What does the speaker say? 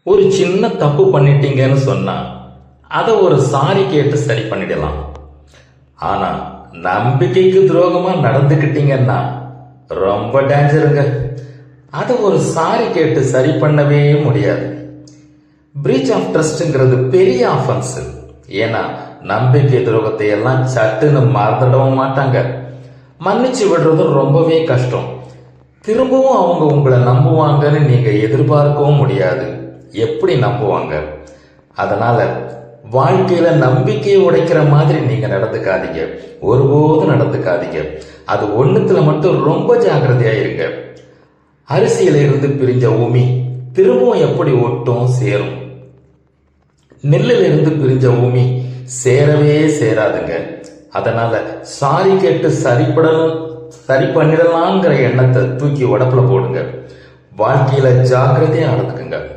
ஒரு சின்ன தப்பு பண்ணிட்டீங்கன்னு சொன்னா அதை ஒரு சாரி கேட்டு சரி பண்ணிடலாம். ஆனா நம்பிக்கைக்கு துரோகமா நடந்துக்கிட்டீங்கன்னா ரொம்ப டேஞ்சருங்க. அதை ஒரு சாரி கேட்டு சரி பண்ணவே முடியாது. பிரீச் ஆஃப் ட்ரஸ்ட்ங்கிறது பெரிய ஆஃபென்ஸ். ஏன்னா நம்பிக்கை துரோகத்தை எல்லாம் சட்டுன்னு மறந்துடவும் மாட்டாங்க. மன்னிச்சு விடுறதும் ரொம்பவே கஷ்டம். திரும்பவும் அவங்க உங்களை நம்புவாங்கன்னு நீங்க எதிர்பார்க்கவும் முடியாது. எப்படி நம்புவாங்க? அதனால வாழ்க்கையில நம்பிக்கையை உடைக்கிற மாதிரி நீங்க நடந்துக்காதீங்க. ஒருபோதும் நடந்துக்காதீங்க. அது ஒண்ணுத்துல மட்டும் ரொம்ப ஜாக்கிரதையா இருங்க. அரிசியில இருந்து பிரிஞ்ச உமி திரும்பவும் எப்படி ஒட்டும் சேரும். நெல்லில் இருந்து பிரிஞ்ச உமி சேரவே சேராதுங்க. அதனால சாரி கேட்டு சரி பண்ணிடலாங்கிற எண்ணத்தை தூக்கி உடப்புல போடுங்க. வாழ்க்கையில ஜாக்கிரதையா நடந்துக்குங்க.